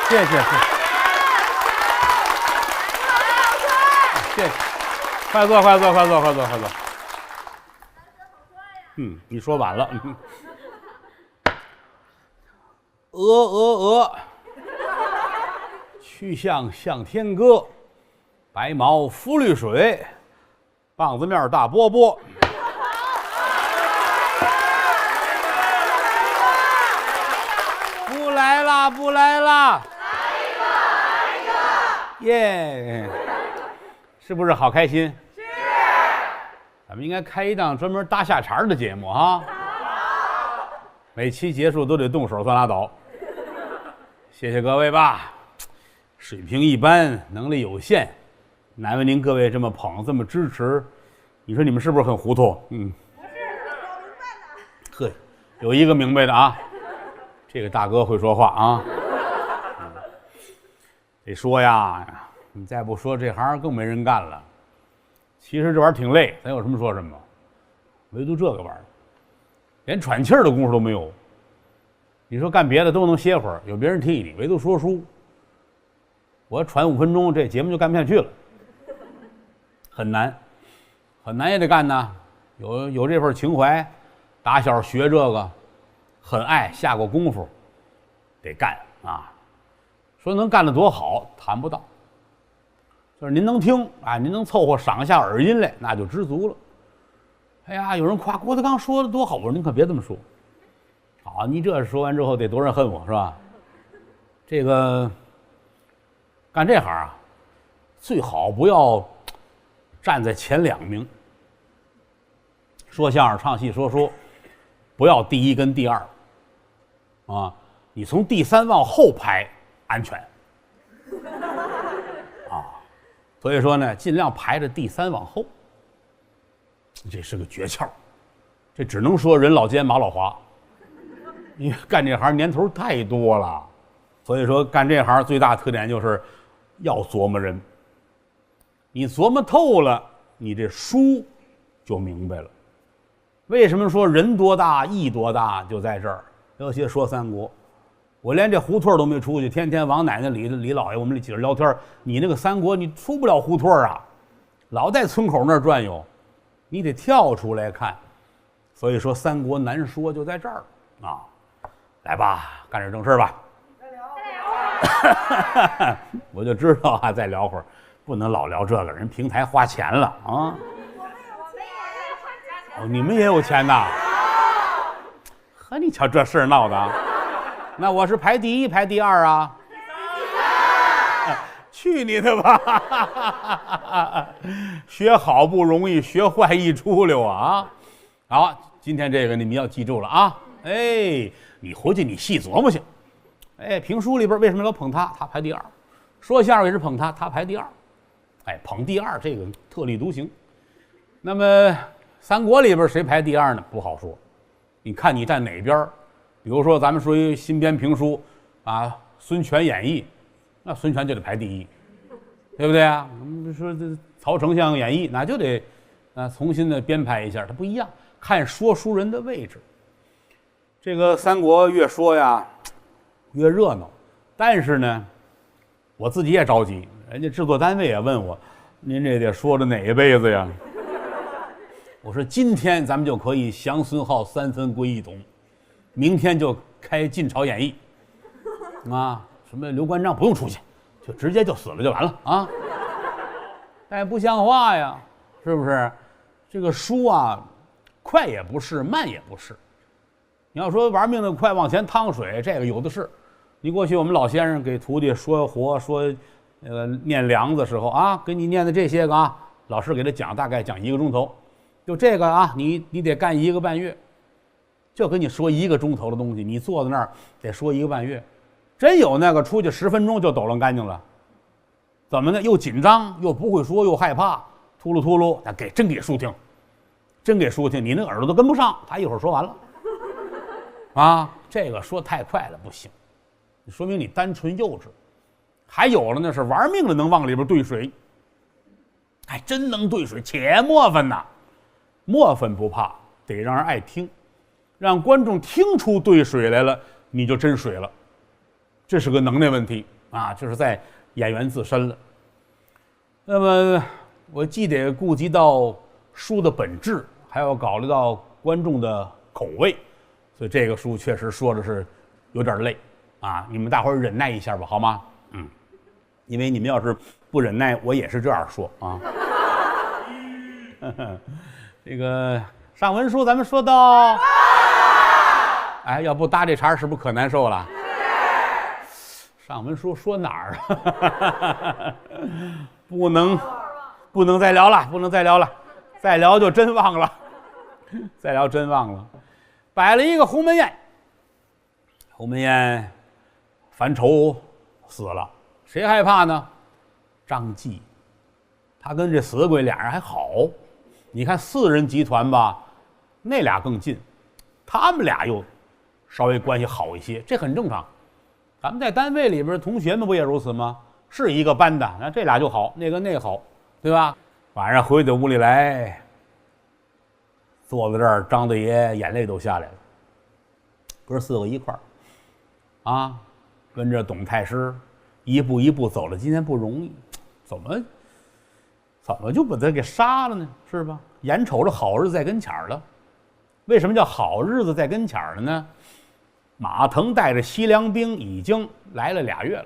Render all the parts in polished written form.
谢谢，谢谢，快坐，快坐，快坐，快坐，快坐。你说晚了。鹅，曲项向天歌，白毛浮绿水，棒子面大饽饽。不来啦，不来啦！来一个，来一个！耶，是不是好开心？是。咱们应该开一档专门搭下茬的节目啊！每期结束都得动手算拉倒。谢谢各位吧，水平一般，能力有限，难为您各位这么捧，这么支持。你说你们是不是很糊涂？不是，我明白了。呵，有一个明白的啊。这个大哥会说话啊！得说呀，你再不说这行更没人干了。其实这玩意儿挺累，咱有什么说什么，唯独这个玩意儿，连喘气儿的功夫都没有。你说干别的都能歇会儿，有别人替你，唯独说书，我喘5分钟，这节目就干不下去了，很难，很难也得干呐。有这份情怀，打小学这个。很爱，下过功夫，得干啊！说能干得多好，谈不到。就是您能听啊，您能凑合赏下耳音来，那就知足了。哎呀，有人夸郭德纲说的多好，我说您可别这么说。好，你这说完之后得多人恨我是吧？这个干这行啊，最好不要站在前2名。说相声、唱戏、说书，不要第1跟第2。啊，你从第3往后排安全啊，所以说呢，尽量排着第3往后，这是个诀窍。这只能说人老奸马老滑，因为干这行年头太多了，所以说干这行最大特点就是要琢磨人。你琢磨透了，你这书就明白了。为什么说人多大义多大，就在这儿。尤其说三国，我连这胡同都没出去，天天王奶奶李老爷我们这几个聊天，你那个三国你出不了胡同啊，老在村口那儿转悠，你得跳出来看。所以说三国难说就在这儿啊！来吧，干点正事吧。再聊。我就知道啊，再聊会儿，不能老聊这个，人平台花钱了啊。哦，你们也有钱呐？呵，你瞧这事儿闹的，那我是排第1排第2啊？去你的吧！学好不容易，学坏一出溜啊！好，今天这个你们要记住了啊！哎，你回去你细琢磨去。哎，评书里边为什么老捧他？他排第2。说相声也是捧他，他排第2。哎，捧第2这个特立独行。那么三国里边谁排第2呢？不好说。你看你站哪边？比如说咱们说一新编评书啊，《孙权演义》，那孙权就得排第1，对不对啊？我们说这曹丞相演义，那就得重新的编排一下，它不一样，看说书人的位置。这个三国越说呀越热闹，但是呢，我自己也着急，人家制作单位也问我，您这得说的哪一辈子呀？我说今天咱们就可以降孙浩3分归一统，明天就开晋朝演义啊，什么刘关张不用出去，就直接就死了就完了啊！但不像话呀，是不是？这个书啊，快也不是，慢也不是。你要说玩命的快往前趟水，这个有的是。你过去我们老先生给徒弟说活说念梁子的时候啊，给你念的这些个啊，老师给他讲，大概讲1个钟头。就这个啊，你得干1个半月，就跟你说1个钟头的东西，你坐在那儿得说1个半月，真有那个出去10分钟就抖楞干净了，怎么呢？又紧张又不会说又害怕，秃噜秃噜，他真给书听，真给书听，你那耳朵都跟不上，他一会儿说完了，啊，这个说太快了不行，说明你单纯幼稚。还有了那是玩命的能往里边兑水，还真能兑水，且磨粉呐。磨粉不怕，得让人爱听，让观众听出兑水来了，你就真水了。这是个能耐问题啊，这是在演员自身了。那么我既得顾及到书的本质，还要考虑到观众的口味，所以这个书确实说的是有点累啊，你们大伙儿忍耐一下吧，好吗？因为你们要是不忍耐，我也是这样说啊。这个上文书咱们说到，哎，要不搭这茬是不是可难受了？上文书说哪儿啊？不能再聊了，不能再聊了，再聊就真忘了，再聊真忘了。摆了一个鸿门宴，鸿门宴，樊稠死了，谁害怕呢？张继，他跟这死鬼俩人还好。你看4人集团吧，那俩更近，他们俩又稍微关系好一些，这很正常。咱们在单位里边，同学们不也如此吗？是一个班的，那这俩就好，那个好，对吧？晚上回到屋里来，坐在这儿，张大爷眼泪都下来了。哥4个一块儿，啊，跟着董太师一步一步走了，今天不容易，怎么就把他给杀了呢？是吧？眼瞅着好日子在跟前儿了。为什么叫好日子在跟前儿了呢？马腾带着西凉兵已经来了2月了。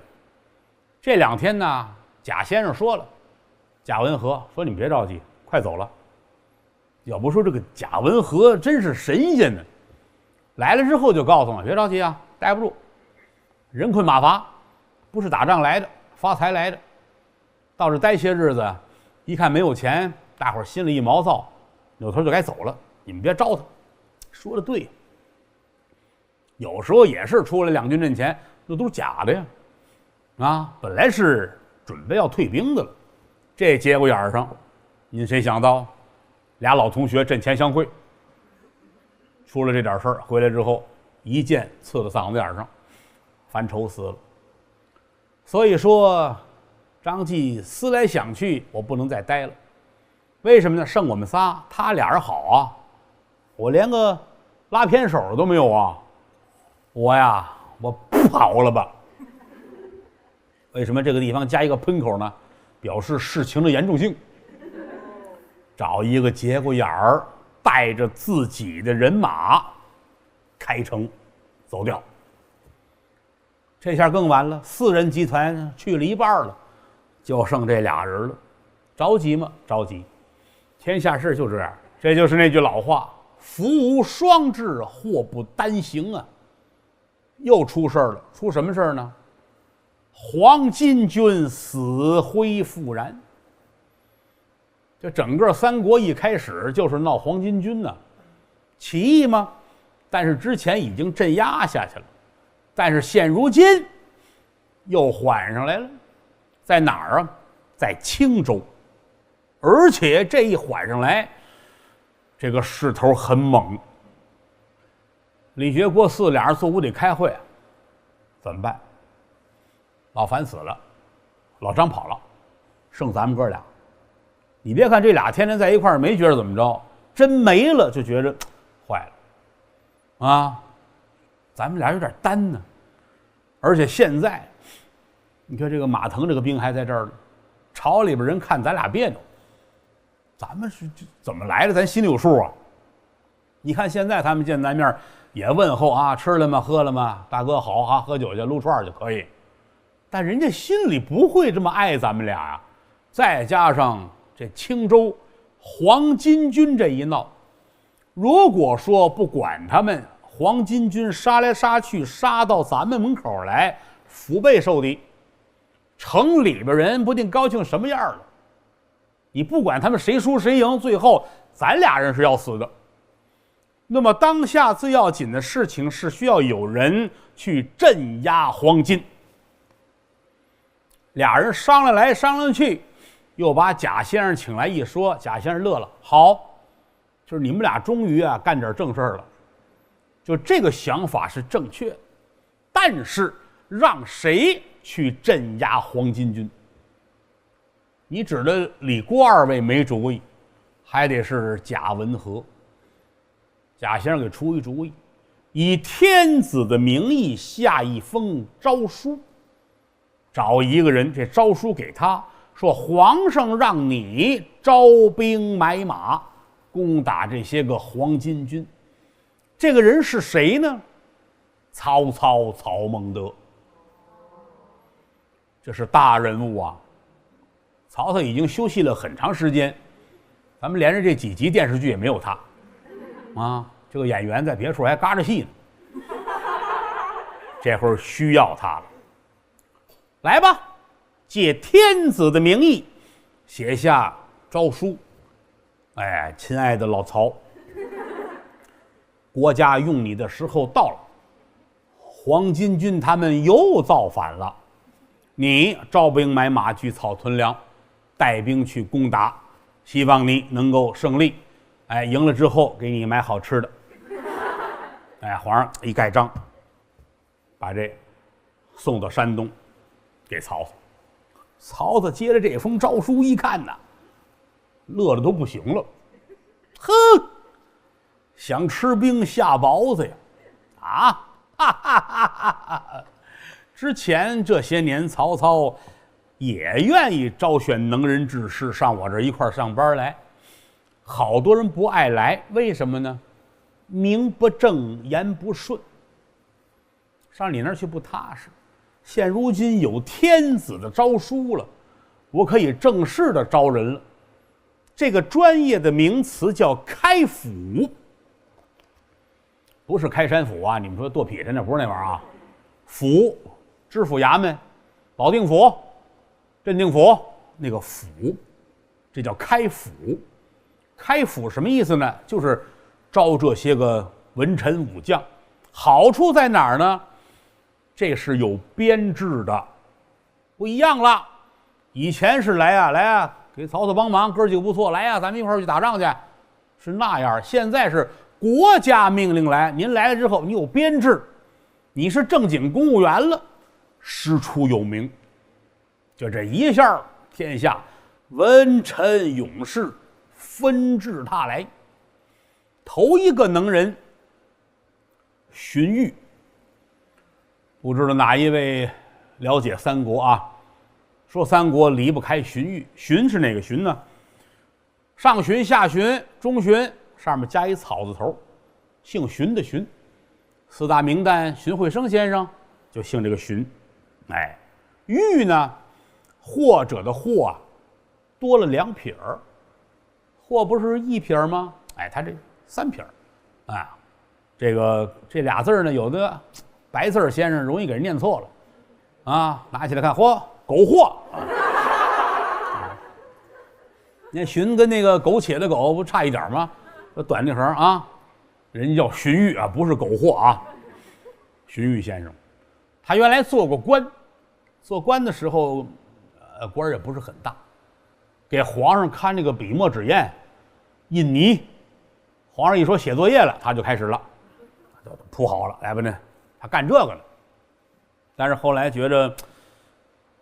这2天呢，贾先生说了，贾文和说：“你们别着急，快走了。”要不说这个贾文和真是神仙呢，来了之后就告诉我：“别着急啊，待不住，人困马乏，不是打仗来的，发财来的。到这待些日子，一看没有钱，大伙儿心里一毛躁，扭头就该走了。你们别招他。”说的对，有时候也是出来2军阵前，那都是假的呀。啊，本来是准备要退兵的了，这节骨眼上，您谁想到，俩老同学阵前相会，出了这点事儿，回来之后一剑刺到嗓子眼上，樊稠死了。所以说，张继思来想去，我不能再待了。为什么呢？剩我们仨，他俩人好啊，我连个拉偏手都没有啊。我跑了吧。为什么这个地方加一个喷口呢？表示事情的严重性。找一个节骨眼儿，带着自己的人马开城走掉。这下更完了，4人集团去了一半了，就剩这俩人了。着急吗？着急。天下事就这样，这就是那句老话：福无双至，祸不单行啊。又出事儿了，出什么事儿呢？黄巾军死灰复燃。这整个三国一开始就是闹黄巾军呢，起义吗？但是之前已经镇压下去了，但是现如今又缓上来了，在哪儿啊？在青州，而且这一缓上来，这个势头很猛。李傕、郭汜俩人坐屋里开会，怎么办？老樊死了，老张跑了，剩咱们哥俩。你别看这俩天天在一块儿，没觉得怎么着，真没了就觉着坏了啊！咱们俩有点单呢。而且现在，你看这个马腾这个兵还在这儿呢，朝里边人看咱俩别扭，咱们是怎么来的？咱心里有数啊。你看现在他们见咱面也问候啊，吃了吗？喝了吗？大哥好啊，喝酒去，撸串就可以。但人家心里不会这么爱咱们俩呀。再加上这青州黄巾军这一闹，如果说不管他们，黄巾军杀来杀去，杀到咱们门口来，腹背受敌，城里边人不定高兴什么样了。你不管他们谁输谁赢，最后咱俩人是要死的。那么当下最要紧的事情是需要有人去镇压黄巾。俩人商量来商量去，又把贾先生请来一说，贾先生乐了，好，就是你们俩终于干点正事儿了。就这个想法是正确的，但是让谁去镇压黄巾军？你指的李郭二位没主意，还得是贾文和。贾先生给出一主意，以天子的名义下一封诏书，找一个人，这诏书给他说，皇上让你招兵买马，攻打这些个黄巾军。这个人是谁呢？曹操，曹孟德。这是大人物啊！曹操已经休息了很长时间，咱们连着这几集电视剧也没有他啊。这个演员在别处还嘎着戏呢，这会儿需要他了。来吧，借天子的名义写下诏书。哎，亲爱的老曹，国家用你的时候到了，黄巾军他们又造反了，你招兵买马，聚草屯粮，带兵去攻打，希望你能够胜利。哎，赢了之后给你买好吃的。哎，皇上一盖章，把这送到山东给曹操。曹操接着这封诏书一看呐，乐得都不行了。哼，想吃兵下雹子呀！啊，哈哈哈哈哈！之前这些年，曹操也愿意招选能人志士上我这一块上班来，好多人不爱来，为什么呢？名不正言不顺，上你那儿去不踏实。现如今有天子的诏书了，我可以正式的招人了。这个专业的名词叫开府，不是开山府啊！你们说剁劈柴那不是那玩意儿啊？府，知府衙门、保定府、镇定府那个府，这叫开府。开府什么意思呢？就是招这些个文臣武将。好处在哪儿呢？这是有编制的，不一样了。以前是来啊，给曹操帮忙，哥几个不错，来啊，咱们一块儿去打仗去，是那样。现在是国家命令来，您来了之后，你有编制，你是正经公务员了，师出有名。就这一下，天下文臣勇士纷至沓来。头一个能人，荀彧。不知道哪一位了解三国啊？说三国离不开荀彧。荀是哪个荀呢？上荀、下荀、中荀，上面加一草字头，姓荀的荀。四大名旦荀慧生先生就姓这个荀。哎，彧呢，或者的或啊，多了2撇儿。或不是1撇吗？哎，他这3撇儿啊。这俩字呢，有的白字先生容易给人念错了啊，拿起来看，嚯，苟活啊！那荀跟那个苟且的苟不差一点吗？短那横啊，人家叫荀彧啊，不是苟活啊。荀彧先生，他原来做过官，做官的时候，官也不是很大，给皇上看这个笔墨纸砚、印泥。皇上一说写作业了，他就开始了，就铺好了，来吧呢。他干这个了，但是后来觉着，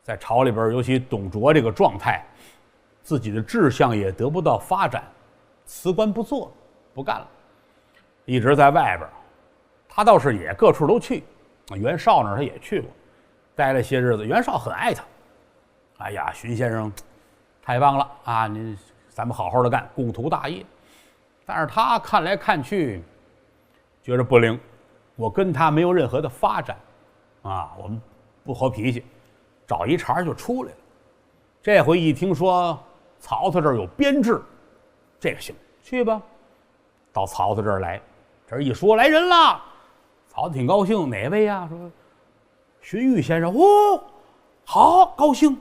在朝里边，尤其董卓这个状态，自己的志向也得不到发展，辞官不做了，不干了，一直在外边。他倒是也各处都去，袁绍那儿他也去过，待了些日子。袁绍很爱他，哎呀，荀先生太棒了啊！咱们好好的干，共图大业。但是他看来看去，觉着不灵。我跟他没有任何的发展，啊，我们不合脾气，找一茬就出来了。这回一听说曹操这儿有编制，这个行，去吧。到曹操这儿来，这一说来人了，曹操挺高兴，哪位呀？说荀彧先生。哦，好，高兴，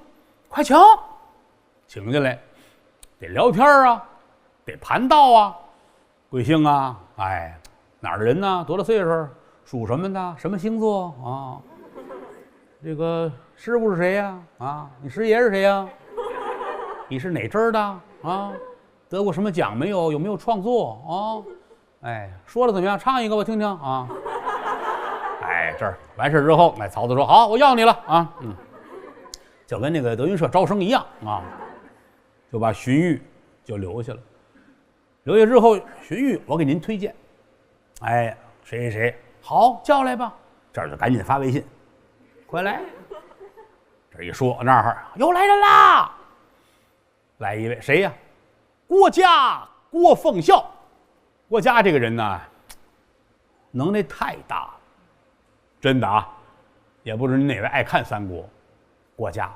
快请，请进来，得聊天啊，得盘道啊，贵姓啊？哎，哪儿的人呢？多大岁数？属什么的？什么星座啊？这个师傅是谁呀？啊，你师爷是谁呀？你是哪支儿的啊？得过什么奖没有？有没有创作啊？哎，说的怎么样？唱一个我听听啊！哎，这儿完事之后，哎，曹操说：“好，我要你了啊！”就跟那个德云社招生一样啊，就把荀彧就留下了。留下之后，荀彧我给您推荐，哎，谁谁谁。好，叫来吧！这儿就赶紧发微信，快来！这一说，那儿又来人啦！来一位谁呀？郭嘉，郭奉孝。郭嘉这个人呢，能耐太大了，真的啊，也不知哪位爱看三国。郭嘉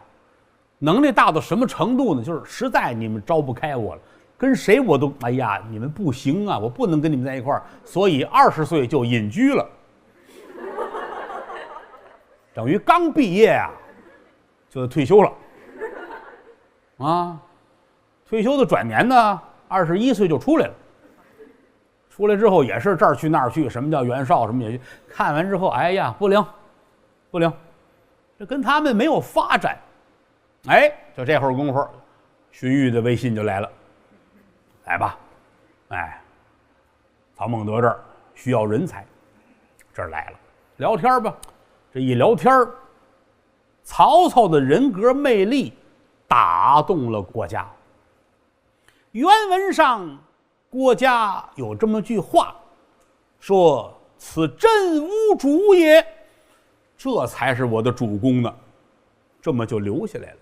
能耐大到什么程度呢？就是实在你们招不开我了，跟谁我都哎呀，你们不行啊，我不能跟你们在一块儿，所以20岁就隐居了，等于刚毕业啊，就退休了，啊，退休的转年呢，21岁就出来了。出来之后也是这儿去那儿去，什么叫袁绍，什么也去看完之后，哎呀，不灵，不灵，这跟他们没有发展。哎，就这会儿功夫，荀彧的微信就来了，来吧，哎，曹孟德这儿需要人才，这儿来了，聊天吧。这一聊天，曹操的人格魅力打动了郭嘉。原文上，郭嘉有这么句话，说：“此真吾主也。”这才是我的主公呢。这么就留下来了。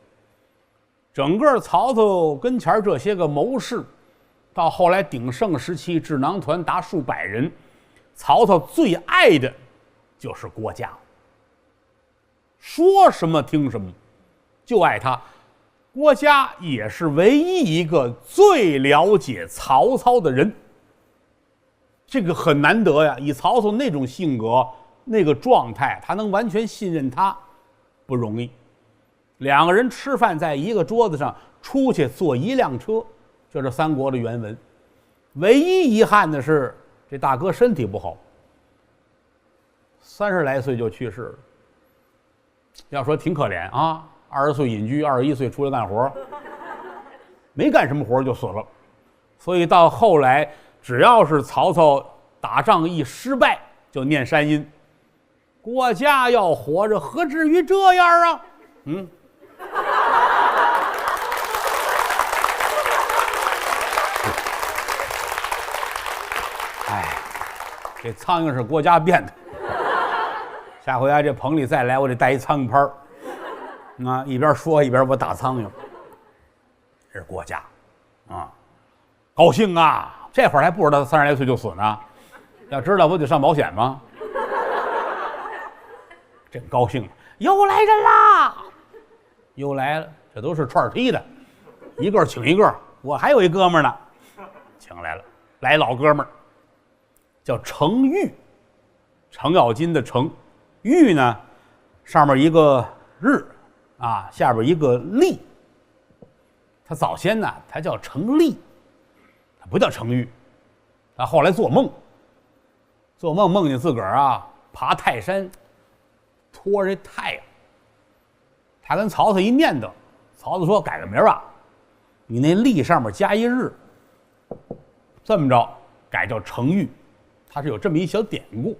整个曹操跟前这些个谋士，到后来鼎盛时期，智囊团达数百人，曹操最爱的就是郭嘉。说什么听什么，就爱他。郭嘉也是唯一一个最了解曹操的人，这个很难得呀。以曹操那种性格、那个状态，他能完全信任他，不容易。两个人吃饭在一个桌子上，出去坐一辆车，这是三国的原文。唯一遗憾的是，这大哥身体不好，30来岁就去世了。要说挺可怜啊，20岁隐居，21岁出来干活，没干什么活就死了。所以到后来，只要是曹操打仗一失败，就念山阴。郭嘉要活着，何至于这样啊？哎，这苍蝇是郭嘉变的。下回这棚里再来，我得带一苍蝇拍儿，啊，一边说一边我打苍蝇。这是郭嘉，啊，高兴啊！这会儿还不知道他30来岁就死呢，要知道不得上保险吗？真高兴，又来人啦！又来了，这都是串踢的，一个请一个。我还有一哥们儿呢，请来了，来老哥们儿，叫程昱，程咬金的程。玉呢，上面一个日啊，下边一个立。他早先呢，他叫程立，他不叫程昱。他后来做梦梦见自个儿啊爬泰山，托着太阳。他跟曹操一念叨，曹操说：“改个名啊，你那立上面加一日。”这么着改叫程昱，他是有这么一小典故。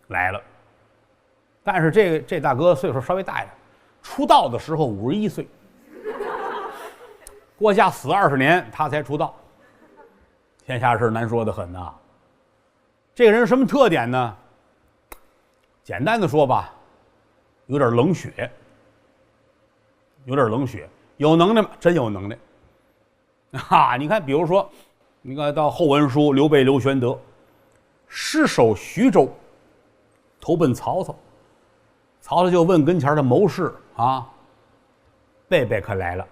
来了。但是这大哥岁数稍微大一点，出道的时候51岁。郭嘉死20年，他才出道。天下事难说的很呐。这个人什么特点呢？简单的说吧，有点冷血，有点冷血。有能耐吗？真有能耐。你看，比如说，你看到后文书，刘备、刘玄德失守徐州，投奔曹操。曹操就问跟前的谋士啊：“贝贝可来了。”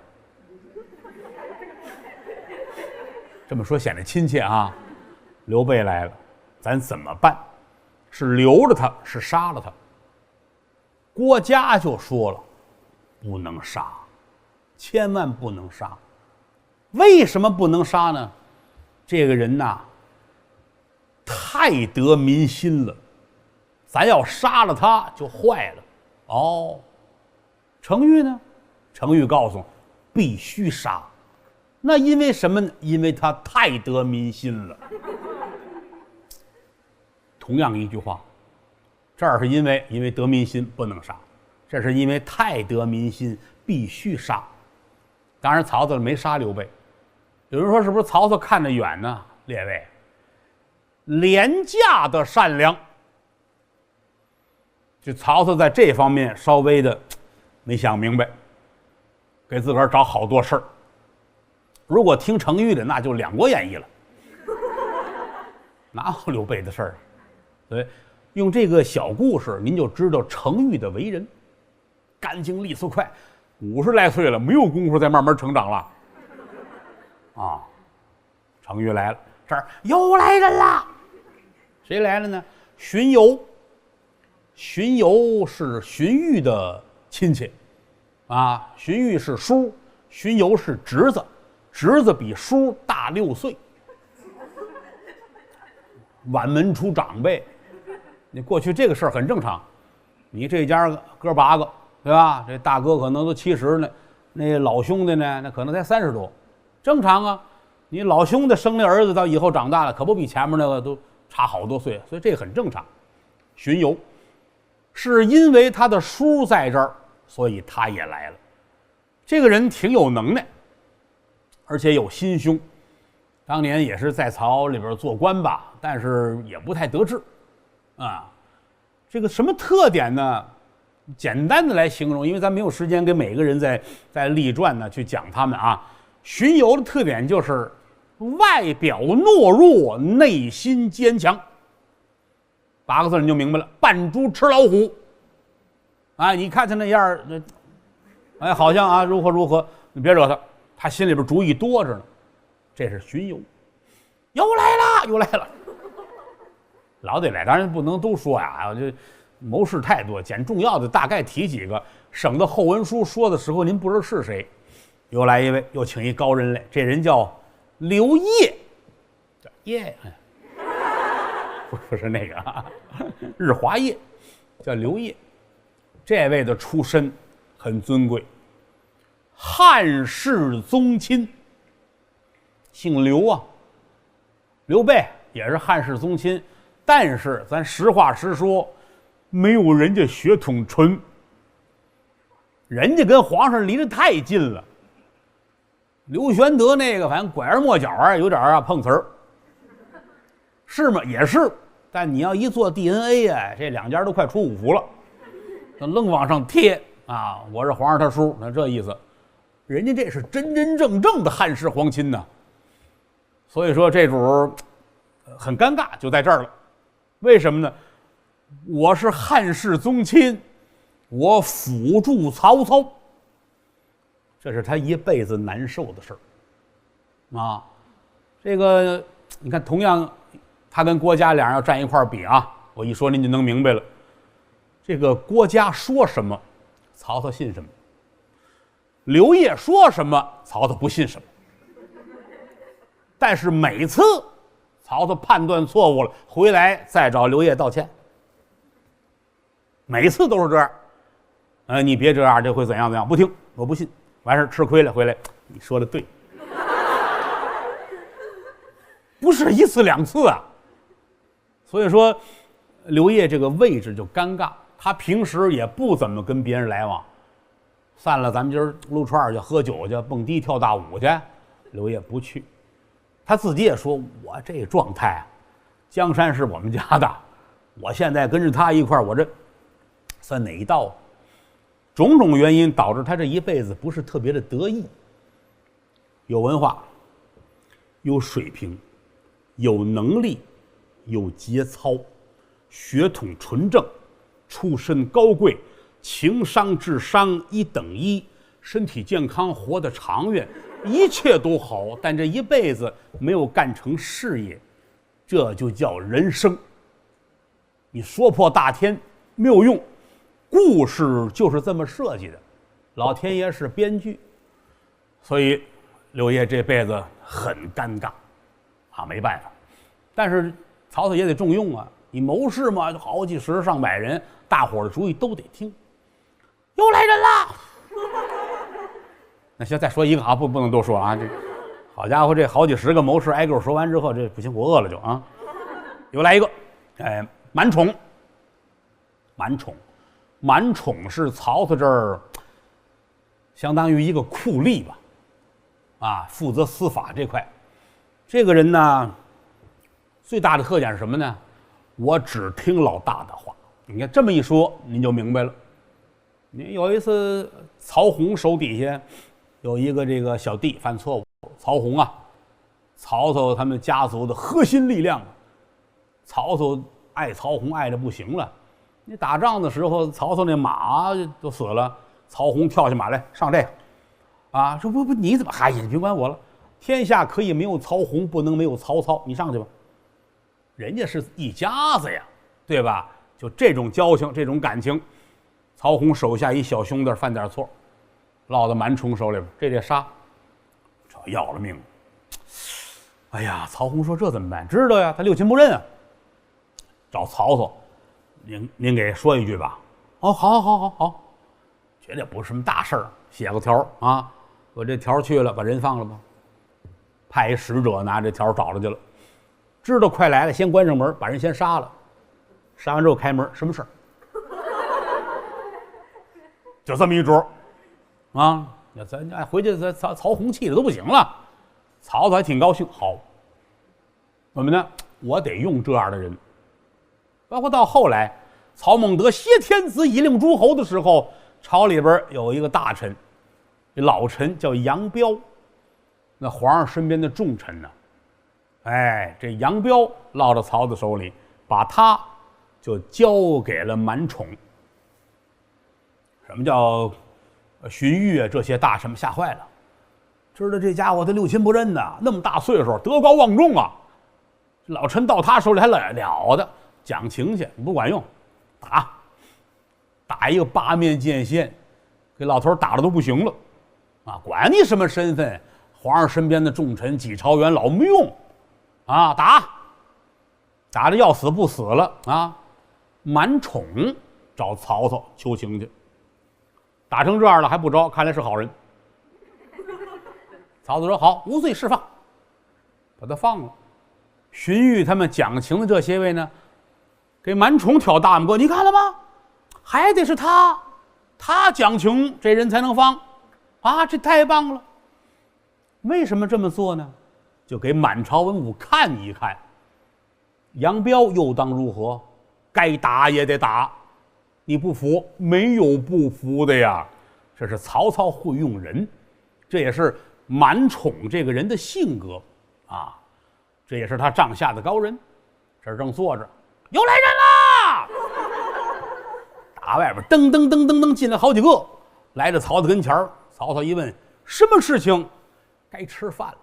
这么说显得亲切啊。刘备来了，咱怎么办？是留着他，是杀了他？郭嘉就说了，不能杀，千万不能杀。为什么不能杀呢？这个人呐，太得民心了。咱要杀了他就坏了。哦，程昱呢？程昱告诉必须杀。那因为什么呢？因为他太得民心了。同样一句话，这儿是因为得民心不能杀，这是因为太得民心必须杀。当然曹操没杀刘备。有人说是不是曹操看得远呢？列位，廉价的善良。就曹操在这方面稍微的没想明白，给自个儿找好多事儿。如果听程昱的，那就两国演义了，哪有刘备的事儿啊？对，用这个小故事，您就知道程昱的为人，干净利索快，50来岁了，没有功夫再慢慢成长了。啊，程昱来了，这儿又来人了，谁来了呢？荀攸。荀攸是荀彧的亲戚，啊，荀彧是叔，荀攸是侄子，侄子比叔大6岁，晚门出长辈。你过去这个事儿很正常，你这家哥8个，对吧？这大哥可能都70呢，那老兄弟呢，那可能才30多，正常啊。你老兄弟生那儿子到以后长大了，可不比前面那个都差好多岁，所以这个很正常。荀攸是因为他的叔在这儿，所以他也来了。这个人挺有能耐，而且有心胸。当年也是在曹里边做官吧，但是也不太得志啊。这个什么特点呢？简单的来形容，因为咱没有时间给每个人在立传呢去讲他们啊。荀攸的特点就是外表懦弱，内心坚强。8个字你就明白了，扮猪吃老虎。啊，你看他那样，哎，好像啊如何如何，你别惹他，他心里边主意多着呢。这是荀攸，又来了，又来了，老得来，当然不能都说呀，这谋士太多，捡重要的大概提几个，省得后文书说的时候您不知道是谁。又来一位，又请一高人来，这人叫刘烨，烨。不是那个啊，日华烨，叫刘烨。这位的出身很尊贵，汉室宗亲，姓刘啊。刘备也是汉室宗亲，但是咱实话实说，没有人家血统纯，人家跟皇上离得太近了。刘玄德那个，反正拐弯抹角啊，有点啊碰瓷儿，是吗？也是。但你要一做 DNA 啊，这2家都快出5服了，那愣往上贴啊！我是皇上他叔，那这意思，人家这是真真正正的汉室皇亲呢。所以说这主很尴尬，就在这儿了。为什么呢？我是汉室宗亲，我辅助曹操，这是他一辈子难受的事儿啊。这个你看，同样。他跟郭嘉俩人要站一块儿比啊，我一说您就能明白了。这个郭嘉说什么，曹操信什么；刘烨说什么，曹操不信什么。但是每次曹操判断错误了，回来再找刘烨道歉，每次都是这样。你别这样，这会怎样怎样？不听，我不信。完事吃亏了，回来你说的对，不是1次2次啊。所以说，刘烨这个位置就尴尬。他平时也不怎么跟别人来往，散了咱们今儿撸串去、喝酒去、蹦迪跳大舞去，刘烨不去。他自己也说：“我这状态啊，江山是我们家的，我现在跟着他一块儿，我这算哪一道？”种种原因导致他这一辈子不是特别的得意。有文化，有水平，有能力。有节操，血统纯正，出身高贵，情商智商1等1，身体健康，活得长远，一切都好，但这一辈子没有干成事业，这就叫人生。你说破大天没有用，故事就是这么设计的，老天爷是编剧，所以刘烨这辈子很尴尬啊，没办法。但是曹操也得重用啊，你谋士嘛，好几十上百人，大伙儿的主意都得听。又来人了，那行，再说一个啊，不能多说啊。这好家伙，这好几十个谋士挨个说完之后，这不行，我饿了就啊。又来一个，满宠。满宠是曹操这儿相当于一个酷吏吧，啊，负责司法这块。这个人呢，最大的特点是什么呢？我只听老大的话。你看这么一说，您就明白了。你有一次，曹洪手底下有一个这个小弟犯错误，曹洪啊，曹操他们家族的核心力量，曹操爱曹洪爱的不行了。你打仗的时候，曹操那马都死了，曹洪跳下马来上这个，啊，说不，你怎么？哎呀，你别管我了，天下可以没有曹洪，不能没有曹操，你上去吧。人家是一家子呀，对吧？就这种交情，这种感情。曹洪手下一小兄弟犯点错，落到满宠手里边，这得杀，这要了命了。哎呀，曹洪说这怎么办？知道呀，他六亲不认啊。找曹操，您给说一句吧。哦，好，绝对不是什么大事儿，写个条啊，我这条去了，把人放了吧。派一使者拿这条找着去了，知道快来了，先关上门，把人先杀了。杀完之后开门，什么事儿？就这么一桌，啊，咱回去，曹洪气的都不行了。曹操还挺高兴，好，怎么呢？我得用这样的人。包括到后来，曹孟德挟天子以令诸侯的时候，朝里边有一个大臣，老臣叫杨彪，那皇上身边的重臣呢，哎，这杨彪落到曹操手里，把他就交给了满宠。什么叫荀彧啊？这些大臣们吓坏了，知道这家伙他六亲不认呐，那么大岁数，德高望重啊，老臣到他手里还了得，讲情去不管用，打一个八面剑线，给老头打的都不行了，啊，管你什么身份，皇上身边的重臣几朝元老没用，啊，打的要死不死了啊！满宠找曹操求情去。打成这样了还不招，看来是好人。曹操说好，无罪释放，把他放了。荀彧他们讲情的这些位呢，给满宠挑大拇哥，你看了吗？还得是他讲情，这人才能放啊！这太棒了。为什么这么做呢？就给满朝文武看一看，杨彪又当如何？该打也得打。你不服，没有不服的呀。这是曹操会用人，这也是满宠这个人的性格啊，这也是他帐下的高人。这儿正坐着，又来人啦！打外边噔噔噔噔噔进来好几个，来到曹操跟前儿。曹操一问，什么事情？该吃饭了。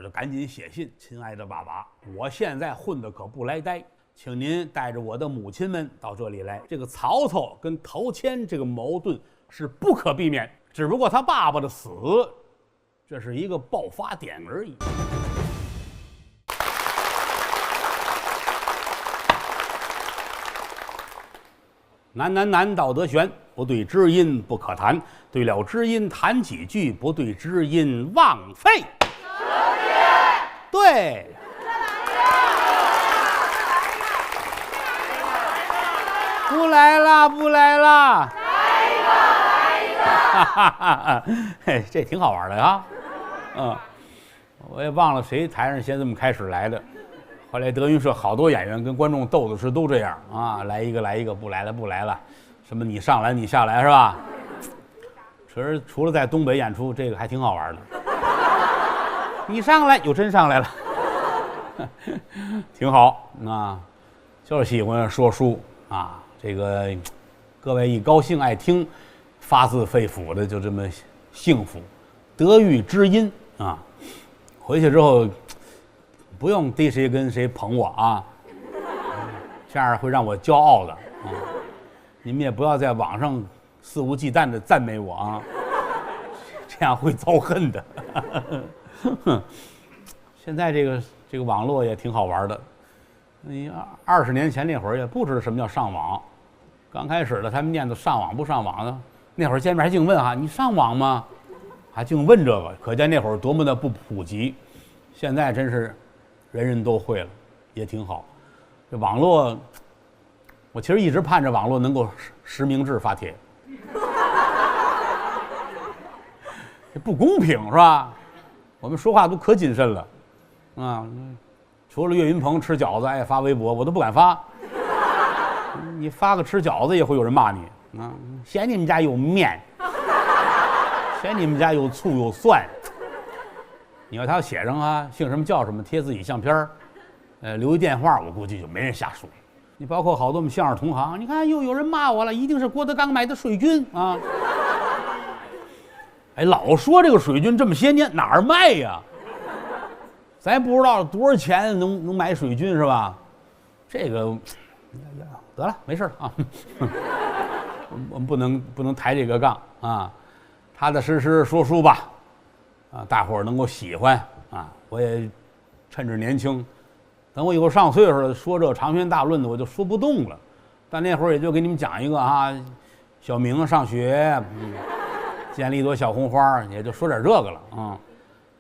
就赶紧写信，亲爱的爸爸，我现在混的可不来呆，请您带着我的母亲们到这里来。这个曹操跟陶谦这个矛盾是不可避免，只不过他爸爸的死，这是一个爆发点而已。难，道德悬，不对知音不可谈，对了知音谈几句，不对知音枉费。对，不来了，来一个，嘿，这挺好玩的啊，我也忘了谁台上先这么开始来的，后来德云社好多演员跟观众斗的时都这样啊，来一个，不来了，什么你上来你下来是吧？其实除了在东北演出，这个还挺好玩的。你上来又真上来了，挺好啊，就是喜欢说书啊。这个各位一高兴爱听，发自肺腑的就这么幸福，得遇知音啊。回去之后不用逮谁跟谁捧我啊，这样会让我骄傲的啊。你们也不要在网上肆无忌惮的赞美我啊，这样会遭恨的。现在这个网络也挺好玩的。你20年前那会儿也不知道什么叫上网，刚开始的他们念叨上网不上网的，那会儿见面还净问哈，你上网吗？还净问这个，可见那会儿多么的不普及。现在真是人人都会了，也挺好。这网络，我其实一直盼着网络能够实名制发帖，这不公平是吧？我们说话都可谨慎了，啊，除了岳云鹏吃饺子爱发微博，我都不敢发。你发个吃饺子也会有人骂你啊，嫌你们家有面，嫌你们家有醋有蒜。你要他写上啊，姓什么叫什么，贴自己相片留一电话，我估计就没人下手。你包括好多我们相声同行，你看又有人骂我了，一定是郭德纲买的水军啊。哎，老说这个水军这么些年哪儿卖呀？咱也不知道多少钱能买水军是吧？这个得了，没事了啊。我们不能抬这个杠啊，踏踏实实说书吧，啊，大伙儿能够喜欢啊。我也趁着年轻，等我以后上岁数了，说这长篇大论的我就说不动了。但那会儿也就给你们讲一个啊，小明上学，捡了一朵小红花，也就说点这个了啊。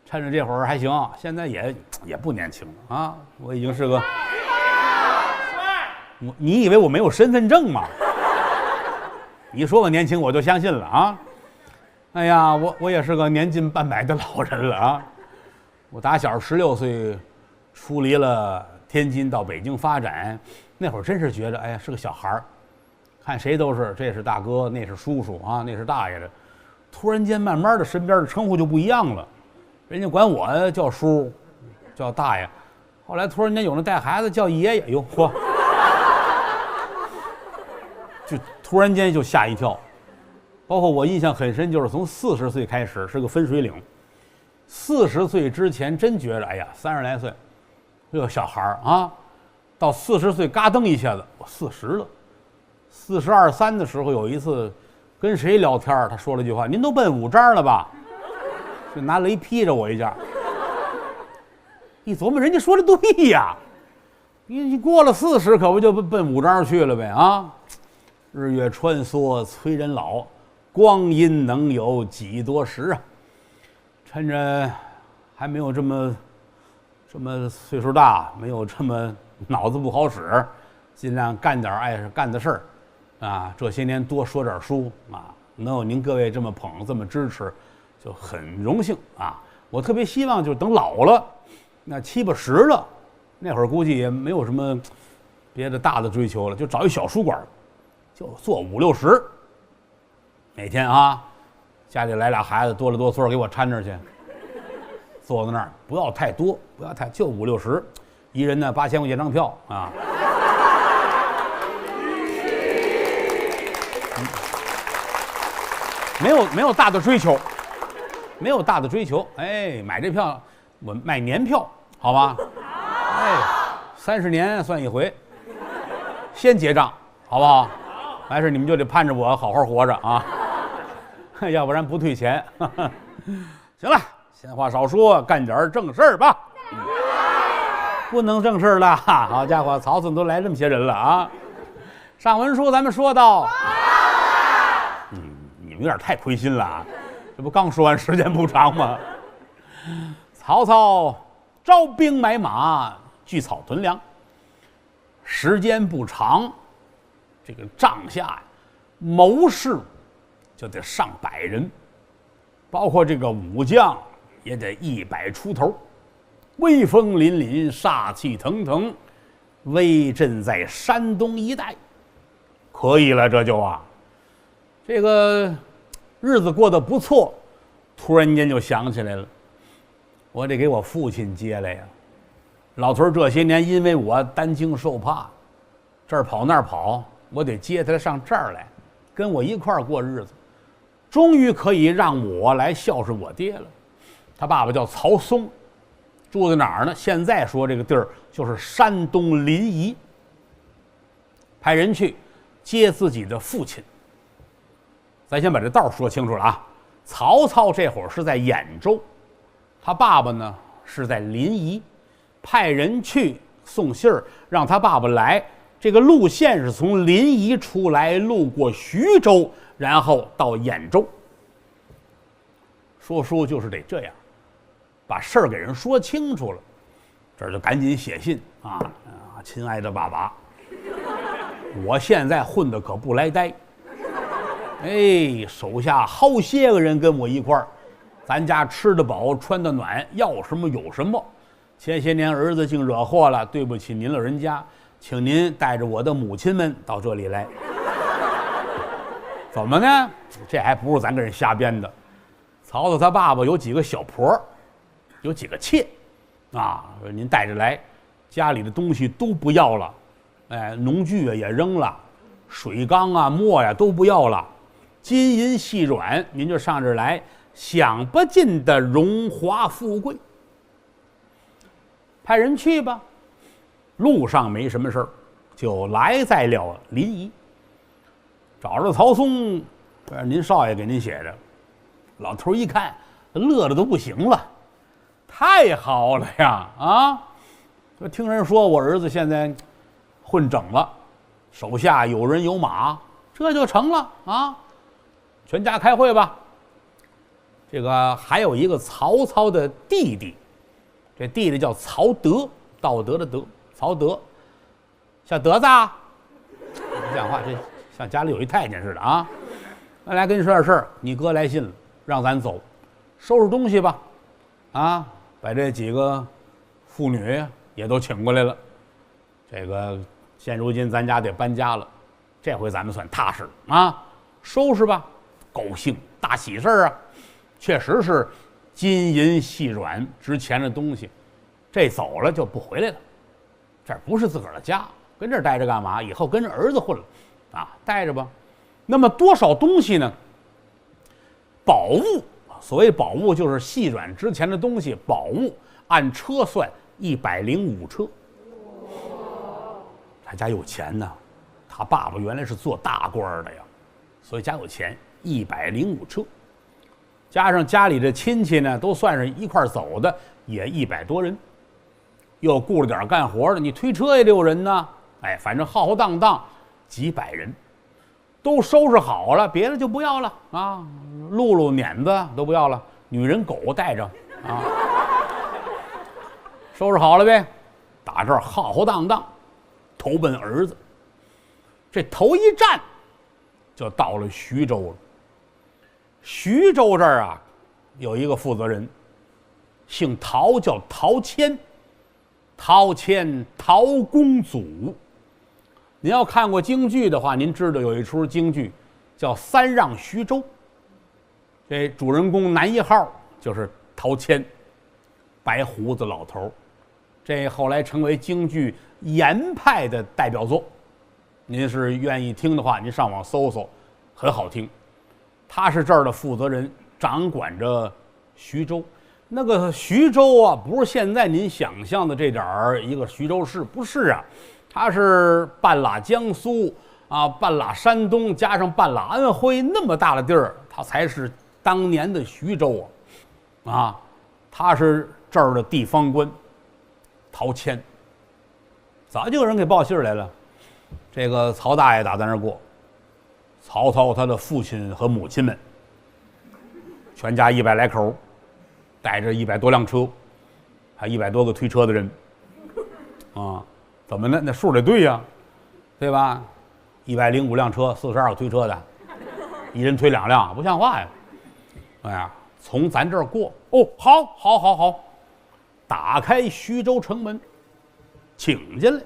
趁着这会儿还行，现在也不年轻了啊！我已经是个，你以为我没有身份证吗？你说我年轻，我就相信了啊！哎呀，我也是个年近半百的老人了啊！我打小16岁出离了天津到北京发展，那会儿真是觉得哎呀是个小孩儿，看谁都是这是大哥，那是叔叔啊，那是大爷的。突然间，慢慢的身边的称呼就不一样了。人家管我叫叔，叫大爷，后来突然间有人带孩子叫爷爷，哟嚯，就突然间就吓一跳。包括我印象很深，就是从40岁开始是个分水岭。40岁之前真觉得哎呀30来岁，这个小孩啊，到40岁嘎噔一下子我40了。42、3的时候有一次跟谁聊天，他说了句话：“您都奔5张了吧？”就拿雷劈着我一下，一琢磨，人家说的对呀，你过了40，可不就奔5张去了呗啊！日月穿梭催人老，光阴能有几多时啊？趁着还没有这么岁数大，没有这么脑子不好使，尽量干点爱干的事儿啊！这些年多说点书啊，能有您各位这么捧，这么支持。就很荣幸啊！我特别希望，就等老了，那70、80了，那会儿估计也没有什么别的大的追求了，就找一小书馆，就坐50、60。每天啊，家里来俩孩子，多了多岁给我搀着去，坐在那儿，不要太多，不要太，就50、60，一人呢8000块钱张票啊。没有大的追求。没有大的追求，哎，买这票我卖年票，好吧？哎，30年算一回，先结账，好不好？完事你们就得盼着我好好活着啊，要不然不退钱。行了，闲话少说，干点正事儿吧。不能正事了，好家伙，曹村都来这么些人了啊！上文书咱们说到，你们有点太亏心了啊。这不刚说完时间不长吗？曹操招兵买马，聚草屯粮，时间不长，这个帐下谋士就得上100人，包括这个武将也得100出头，威风凛凛，杀气腾腾，威震在山东一带。可以了，这就这个日子过得不错，突然间就想起来了，我得给我父亲接来呀。老头这些年因为我担惊受怕，这儿跑那儿跑，我得接他上这儿来，跟我一块儿过日子。终于可以让我来孝顺我爹了。他爸爸叫曹嵩，住在哪儿呢？现在说这个地儿就是山东临沂。派人去接自己的父亲。咱先把这道说清楚了啊！曹操这会儿是在兖州，他爸爸呢是在临沂，派人去送信儿，让他爸爸来。这个路线是从临沂出来，路过徐州，然后到兖州。说书就是得这样，把事儿给人说清楚了，这儿就赶紧写信亲爱的爸爸，我现在混得可不来呆。手下好些个人跟我一块儿，咱家吃得饱穿得暖，要什么有什么。前些年儿子竟惹祸了，对不起您老人家，请您带着我的母亲们到这里来。怎么呢？这还不是咱跟人瞎编的。曹操他爸爸有几个小婆，有几个妾，啊，您带着来，家里的东西都不要了，哎，农具也扔了，水缸啊、磨呀都不要了，金银细软，您就上这儿来，享不尽的荣华富贵。派人去吧。路上没什么事儿，就来在了临沂，找着曹嵩，您少爷给您写的。老头一看，乐得都不行了，太好了呀！啊，听人说我儿子现在混整了，手下有人有马，这就成了啊！全家开会吧。这个还有一个曹操的弟弟，这弟弟叫曹德，道德的德，曹德。小德子啊，不像话，这像家里有一太监似的啊！来跟你说点事儿，你哥来信了，让咱走，收拾东西吧。啊，把这几个妇女也都请过来了。这个现如今咱家得搬家了，这回咱们算踏实了啊！收拾吧，高兴，大喜事儿啊！确实是金银细软值钱的东西，这走了就不回来了。这不是自个儿的家，跟这儿待着干嘛？以后跟着儿子混了，啊，待着吧。那么多少东西呢？宝物，所谓宝物就是细软值钱的东西，宝物按车算105车。他家有钱呢，他爸爸原来是做大官的呀，所以家有钱，105车。加上家里的亲戚呢，都算是一块走的，也100多人。又雇了点干活的，你推车也得有人呢。哎，反正浩浩荡荡几百人，都收拾好了，别的就不要了啊，露露、碾子都不要了，女人、狗带着啊，收拾好了呗。打这儿浩浩荡荡，投奔儿子。这头一站就到了徐州了。徐州这儿啊，有一个负责人，姓陶，叫陶谦。陶谦，陶公祖。您要看过京剧的话，您知道有一出京剧叫《三让徐州》，这主人公男一号就是陶谦，白胡子老头，这后来成为京剧严派的代表作。您是愿意听的话，您上网搜搜，很好听。他是这儿的负责人，掌管着徐州。那个徐州啊，不是现在您想象的这点儿一个徐州市，不是啊，它是半拉江苏啊，半拉山东，加上半拉安徽，那么大的地儿，它才是当年的徐州啊！啊，他是这儿的地方官，陶谦。早就有人给报信来了，这个曹大爷打在那儿过，曹操他的父亲和母亲们，全家100来口。带着100多辆车，还100多个推车的人，啊，怎么呢？那数得对呀，对吧？105辆车，42个推车的，一人推2辆，不像话呀！哎呀，从咱这儿过，哦，好，打开徐州城门，请进来，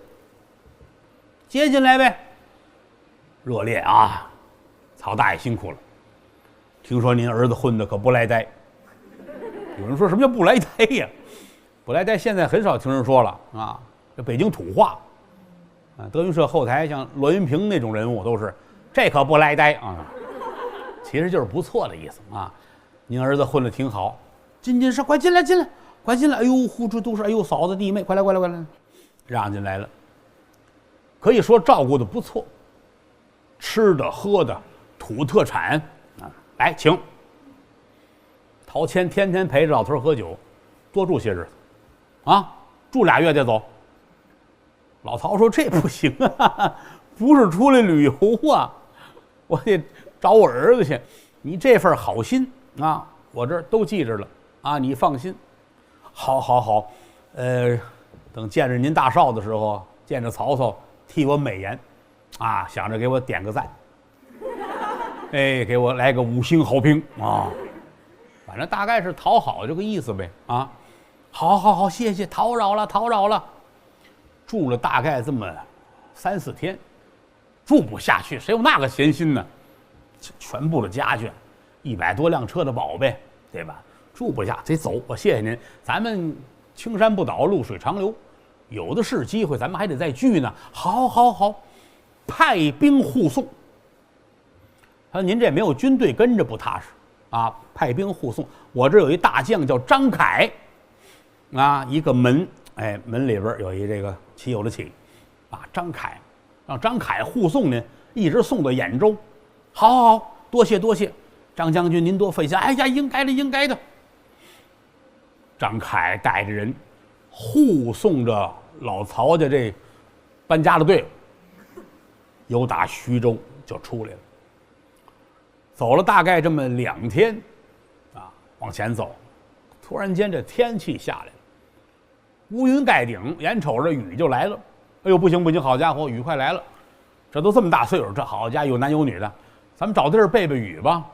接进来呗。热烈啊！曹大爷辛苦了，听说您儿子混的可不来呆。有人说什么叫不来呆呀？不来呆现在很少听人说了啊，这北京土话啊。德云社后台像栾云平那种人物都是这可不来呆啊，其实就是不错的意思啊。您儿子混得挺好，进是快进来，快进来！哎呦，呼出都是，哎呦，嫂子弟妹，快来，让进来了。可以说照顾的不错，吃的喝的土特产啊，来请。陶谦天天陪着老头喝酒，多住些日子，啊，住2月再走。老曹说这不行啊，不是出来旅游啊，我得找我儿子去。你这份好心啊，我这儿都记着了啊，你放心。好，等见着您大少的时候，见着曹操，替我美言，啊，想着给我点个赞，哎，给我来个5星好评啊。反正大概是讨好这个意思呗啊。好好好，谢谢，叨扰了叨扰了。住了大概这么3、4天，住不下去，谁有那个闲心呢？全部的家眷，100多辆车的宝贝，对吧？住不下，得走。我谢谢您，咱们青山不倒，绿水长流，有的是机会，咱们还得再聚呢。好，好，好，派兵护送。他说：“您这没有军队跟着不踏实啊！派兵护送，我这有一大将叫张凯，啊，一个门，哎，门里边有一这个骑有的骑，啊，张凯，让张凯护送您，一直送到兖州。好，好，好，多谢多谢，张将军您多费心。哎呀，应该的，应该的。”张凯带着人护送着老曹家这搬家的队伍，由打徐州就出来了。走了大概这么2天，啊，往前走，突然间这天气下来了，乌云盖顶，眼瞅着雨就来了。哎呦，不行不行，好家伙，雨快来了！这都这么大岁数，这好家伙有男有女的，咱们找地儿避避雨吧。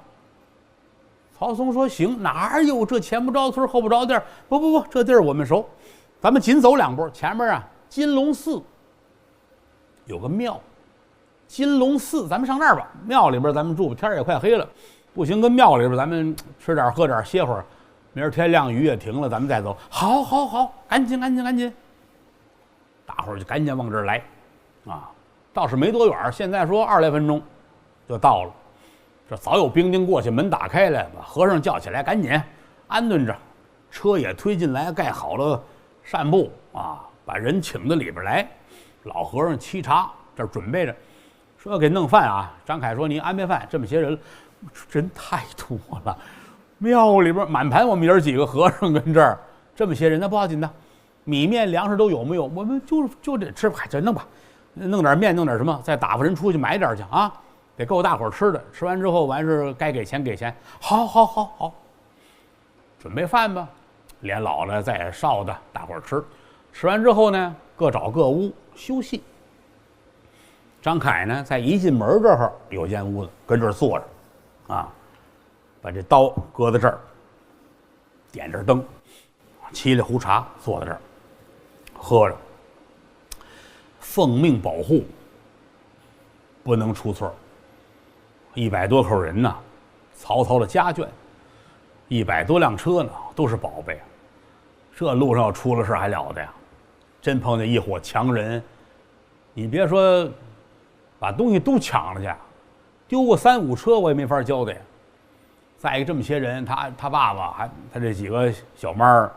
曹嵩说：“行，哪有这前不着村后不着店？不，这地儿我们熟，咱们紧走2步，前面啊，金龙寺有个庙。金龙寺，咱们上那儿吧。庙里边咱们住，天也快黑了，不行，跟庙里边咱们吃点喝点，歇会儿。明儿天亮雨也停了，咱们再走。好，好，好，赶紧，赶紧，赶紧！大伙儿就赶紧往这儿来，啊，倒是没多远，现在说20来分钟就到了。这早有兵丁过去，门打开了，把和尚叫起来，赶紧安顿着，车也推进来，盖好了扇布啊，把人请到里边来。老和尚沏茶，这准备着。说要给弄饭啊，张凯说：“你安排饭，这么些人，人太多了，庙里边满盘，我们爷儿几个和尚跟这儿，这么些人，那不要紧的，米面粮食都有没有？我们就得吃，这弄吧，弄点面，弄点什么，再打发人出去买点去啊，得够大伙儿吃的。吃完之后，完事该给钱给钱。好，好，好，好，准备饭吧，连老的再少的，大伙儿吃。吃完之后呢，各找各屋休息。”张凯呢，在一进门这儿有间屋子，跟这儿坐着，啊，把这刀搁在这儿，点着灯，沏了壶茶，坐在这儿，喝着。奉命保护，不能出错。100多口人呐，曹操的家眷，100多辆车呢，都是宝贝。这路上要出了事还了得呀！真碰见一伙强人，你别说。把东西都抢了去，丢个3、5车我也没法交代。再一个这么些人，他爸爸还他这几个小妈儿，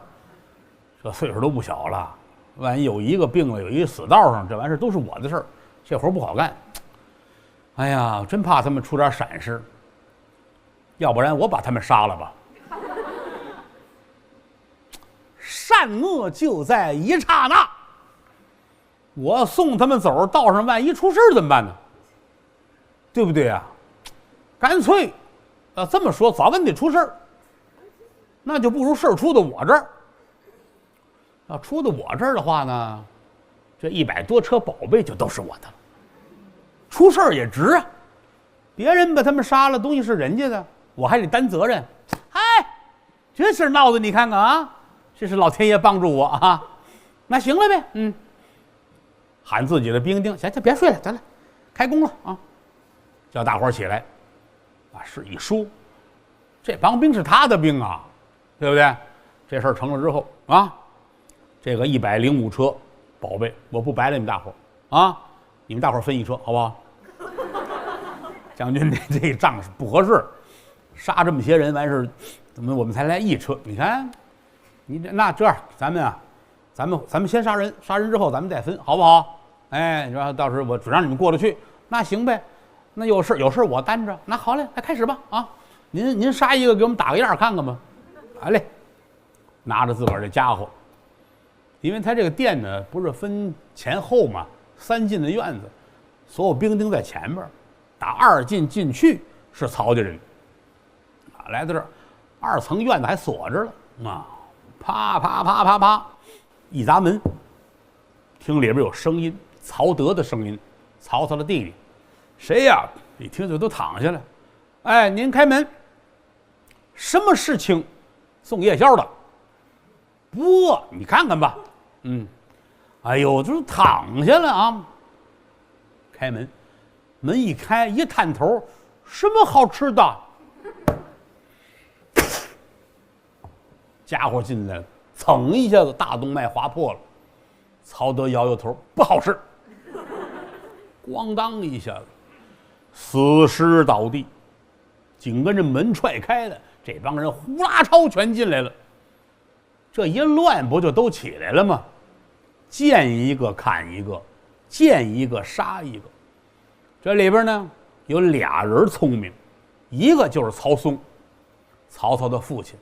这岁数都不小了，万一有一个病了，有一个死道上，这完事都是我的事儿，这活不好干。哎呀，真怕他们出点闪失，要不然我把他们杀了吧。善恶就在一刹那。我送他们走，道上万一出事怎么办呢？对不对啊？干脆，这么说，早晚得出事儿，那就不如事儿出到我这儿。要出到我这儿的话呢，这100多车宝贝就都是我的了。出事儿也值啊，别人把他们杀了，东西是人家的，我还得担责任。嗨，这事儿闹的，你看看啊，这是老天爷帮助我啊。那行了呗，喊自己的兵丁，行，别睡了，得了，开工了啊！叫大伙儿起来，把事一说，这帮兵是他的兵啊，对不对？这事儿成了之后啊，这个105车宝贝，我不白了你们大伙儿啊，你们大伙儿分一车，好不好？将军，这仗是不合适，杀这么些人完事，怎么我们才来一车？你看，你这样，咱们先杀人，杀人之后咱们再分，好不好？哎，然后到时候我只让你们过得去，那行呗。那有事我担着，那好嘞，来开始吧啊！您杀一个给我们打个样看看吧。好嘞，拿着自个儿这家伙，因为他这个店呢不是分前后嘛，3进的院子，所有兵丁在前边，打2进进去是曹家人啊，来到这儿2层院子还锁着了啊，啪啪啪啪啪，一砸门，听里边有声音，曹德的声音，曹操的弟弟，谁呀？一听就都躺下了。哎，您开门。什么事情？送夜宵的。不饿，你看看吧。哎呦，就是躺下了啊。开门，门一开，一探头，什么好吃的？家伙进来了，噌一下子大动脉划破了。曹德摇摇头，不好吃。咣当一下子，死尸倒地。紧跟着门踹开了，这帮人呼啦超全进来了。这一乱，不就都起来了吗？见一个砍一个，见一个杀一个。这里边呢有俩人聪明，一个就是曹嵩，曹操的父亲。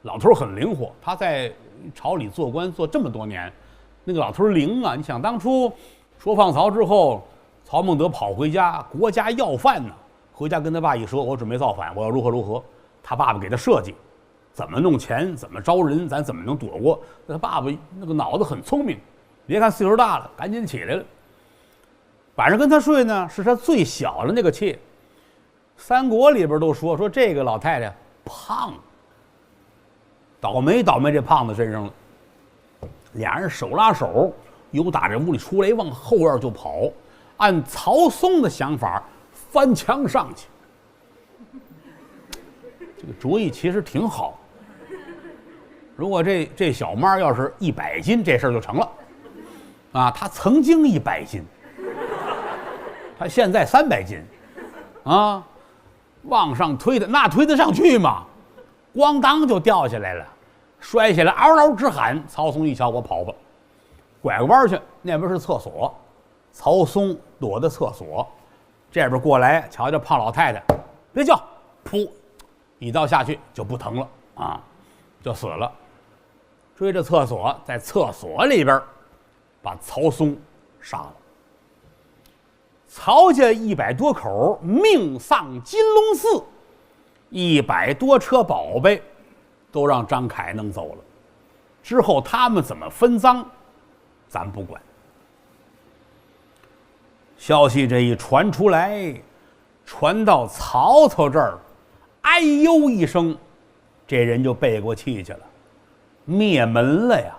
老头很灵活，他在朝里做官做这么多年，那个老头灵啊！你想当初说放曹之后，曹孟德跑回家，国家要饭呢，回家跟他爸一说，我准备造反，我要如何如何，他爸爸给他设计，怎么弄钱，怎么招人，咱怎么能躲过？他爸爸那个脑子很聪明，别看岁数大了，赶紧起来了。晚上跟他睡呢，是他最小的那个妾。三国里边都说这个老太太胖。倒霉这胖子身上了，俩人手拉手，由打这屋里出来，往后院就跑。按曹嵩的想法，翻墙上去。这个主意其实挺好。如果这小妈要是100斤，这事儿就成了。啊，她曾经100斤，她现在300斤，啊，往上推的那推得上去吗？咣当就掉下来了，摔下来嗷嗷直喊。曹嵩一瞧，我跑吧，拐个弯去，那边是厕所。曹嵩躲在厕所，这边过来，瞧瞧胖老太太，别叫，噗，一刀下去就不疼了啊，就死了。追着厕所，在厕所里边把曹嵩杀了。曹家100多口命丧金龙寺，100多车宝贝都让张凯弄走了。之后他们怎么分赃，咱不管。消息这一传出来，传到曹操这儿，哎呦一声，这人就背过气去了，灭门了呀！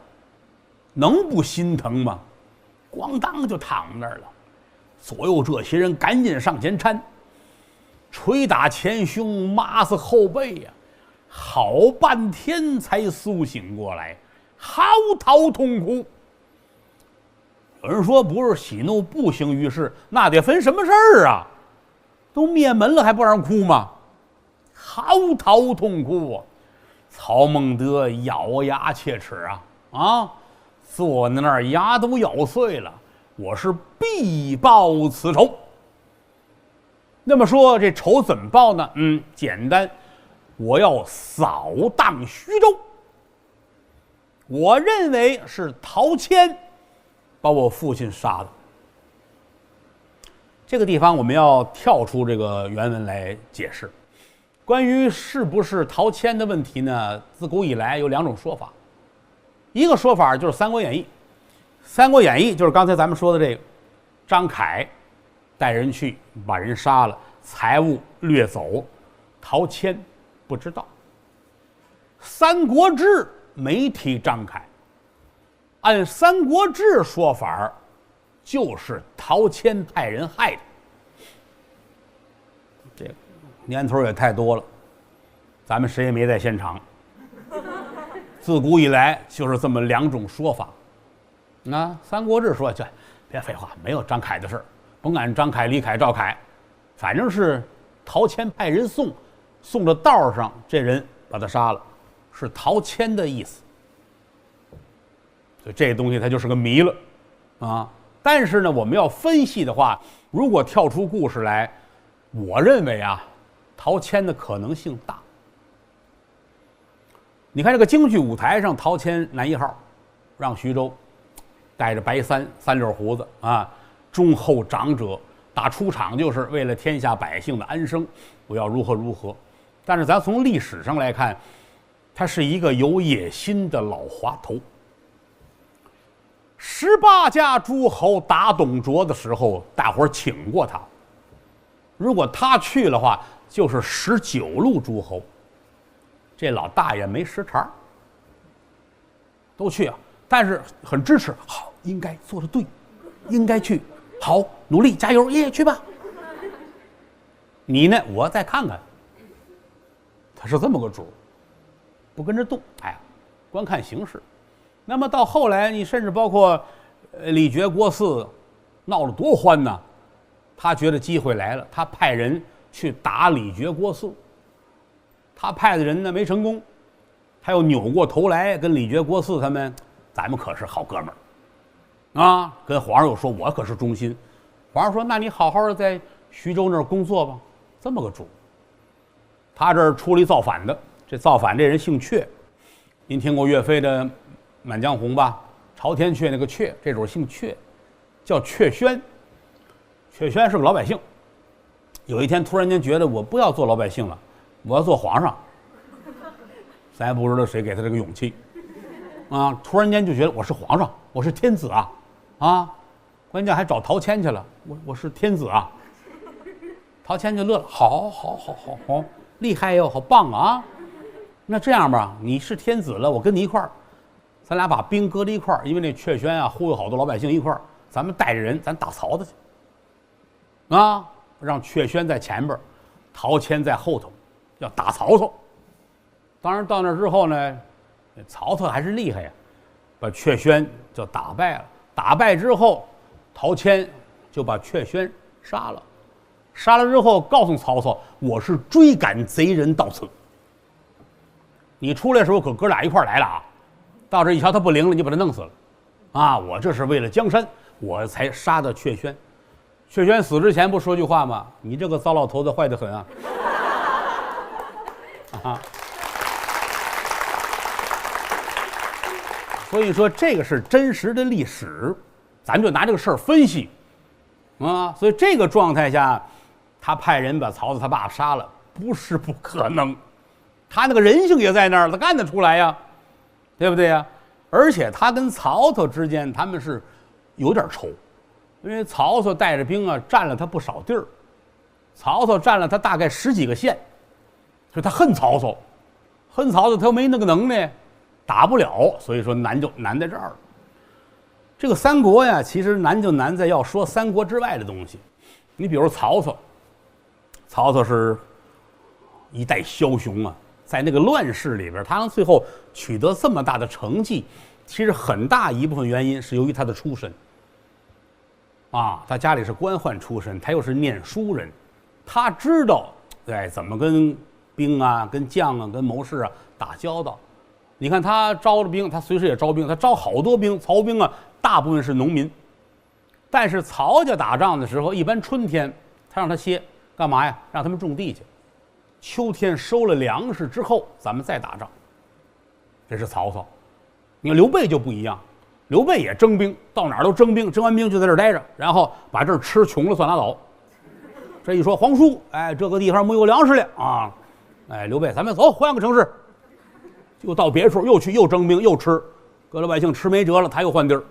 能不心疼吗？咣当就躺那儿了。左右这些人赶紧上前搀，捶打前胸，抹死后背呀，好半天才苏醒过来，嚎啕痛哭。有人说不是喜怒不形于世，那得分什么事儿啊？都灭门了还不让哭吗？嚎啕痛哭啊！曹孟德咬牙切齿啊，坐在那儿牙都咬碎了。我是必报此仇。那么说这仇怎么报呢？简单，我要扫荡徐州。我认为是陶谦把我父亲杀的。这个地方我们要跳出这个原文来解释。关于是不是陶谦的问题呢，自古以来有2种说法。一个说法就是《三国演义》，《三国演义》就是刚才咱们说的这个，张凯带人去把人杀了，财物掠走，陶谦不知道。《三国志》没提张凯，按《三国志》说法，就是陶谦派人害的。这个年头也太多了，咱们谁也没在现场。自古以来就是这么2种说法。《三国志》说这别废话，没有张凯的事儿，甭管张凯、李凯、赵凯，反正是陶谦派人送到道上，这人把他杀了，是陶谦的意思。所以这东西它就是个谜了啊。但是呢，我们要分析的话，如果跳出故事来，我认为陶谦的可能性大。你看这个京剧舞台上，陶谦男1号，让徐州带着白3绺胡子忠厚长者，打出场就是为了天下百姓的安生，我要如何如何。但是咱从历史上来看，他是一个有野心的老滑头。18家诸侯打董卓的时候，大伙儿请过他，如果他去的话，就是19路诸侯。这老大爷没识茬，都去啊，但是很支持，好，应该做的对，应该去，好，努力加油，耶，去吧。你呢？我再看看。他是这么个主，不跟着动，哎，观看形势。那么到后来，你甚至包括李傕郭汜闹得多欢呐，他觉得机会来了，他派人去打李傕郭汜。他派的人呢没成功，他又扭过头来跟李傕郭汜他们，咱们可是好哥们儿啊！跟皇上又说，我可是忠心。皇上说，那你好好的在徐州那儿工作吧。这么个主。他这儿出了一造反的，这造反这人姓阙，您听过岳飞的《满江红》吧？朝天阙那个阙，这主姓阙，叫阙宣。阙宣是个老百姓，有一天突然间觉得我不要做老百姓了，我要做皇上。咱也不知道谁给他这个勇气啊！突然间就觉得我是皇上，我是天子啊！关键还找陶谦去了，我是天子啊！陶谦就乐了，好，厉害哟，好棒啊！那这样吧，你是天子了，我跟你一块儿，咱俩把兵搁在一块儿，因为那阙宣啊忽悠好多老百姓一块儿，咱们带着人，咱打曹操去啊！让阙宣在前边，陶谦在后头，要打曹操。当然到那之后呢，曹操还是厉害呀，把阙宣就打败了。打败之后，陶谦就把阙宣杀了。杀了之后，告诉曹操，我是追赶贼人到此。你出来的时候可哥俩一块来了啊！到这一瞧他不灵了，你把他弄死了，啊！我这是为了江山，我才杀的阙宣。阙宣死之前不说句话吗？你这个糟老头子坏得很啊！啊！所以说这个是真实的历史，咱就拿这个事儿分析啊。所以这个状态下，他派人把曹操他爸杀了，不是不可能。他那个人性也在那儿，他干得出来呀，对不对呀？而且他跟曹操之间他们是有点仇，因为曹操带着兵啊占了他不少地儿，曹操占了他大概10几个县，所以他恨曹操，他又没那个能耐，打不了，所以说难就难在这儿了。这个三国呀，其实难就难在要说三国之外的东西。你比如曹操是一代枭雄啊，在那个乱世里边，他能最后取得这么大的成绩，其实很大一部分原因是由于他的出身啊，他家里是官宦出身，他又是念书人，他知道怎么跟兵啊、跟将啊、跟谋士啊打交道。你看他招了兵，他随时也招兵，他招好多兵，曹兵啊，大部分是农民。但是曹家打仗的时候，一般春天他让他歇，干嘛呀？让他们种地去。秋天收了粮食之后，咱们再打仗。这是曹操。你看刘备就不一样，刘备也征兵，到哪儿都征兵，征完兵就在这儿待着，然后把这儿吃穷了算拉倒。这一说皇叔，这个地方没有粮食了啊，刘备咱们走，换个城市。又到别处，又去又征兵又吃，各老百姓吃没辙了，他又换地儿。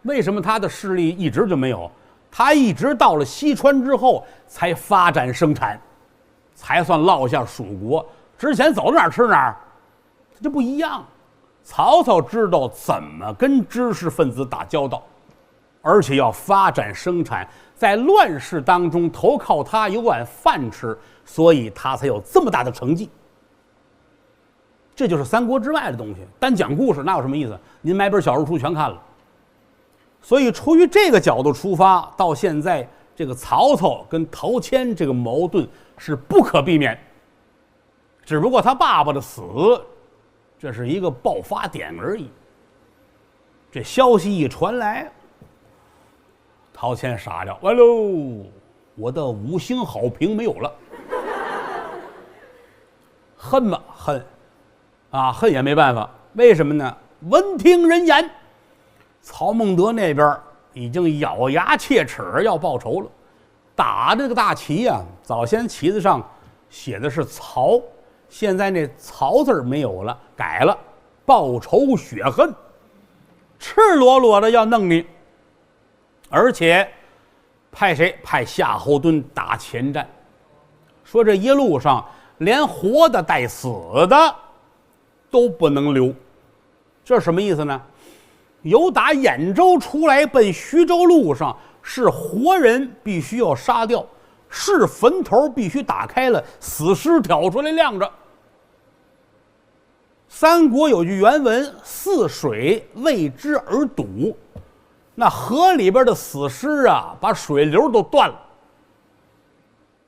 为什么他的势力一直就没有？他一直到了西川之后才发展生产，才算落下蜀国。之前走到哪儿吃哪儿，他就不一样。曹操知道怎么跟知识分子打交道，而且要发展生产，在乱世当中投靠他有碗饭吃，所以他才有这么大的成绩。这就是三国之外的东西，单讲故事那有什么意思？您买本小人书全看了。所以出于这个角度出发，到现在这个曹操跟陶谦这个矛盾是不可避免，只不过他爸爸的死，这是一个爆发点而已。这消息一传来，陶谦傻了，完喽，我的5星好评没有了。恨吧，恨。恨也没办法，为什么呢？闻听人言，曹孟德那边已经咬牙切齿要报仇了。打这个大旗啊，早先旗子上写的是曹，现在那曹字没有了，改了，报仇雪恨，赤裸裸的要弄你。而且派谁？派夏侯惇打前站，说这一路上连活的带死的都不能留这是什么意思呢？由打兖州出来奔徐州路上，是活人必须要杀掉，是坟头必须打开了，死尸挑出来晾着。三国有句原文：泗水为之而堵，那河里边的死尸啊，把水流都断了。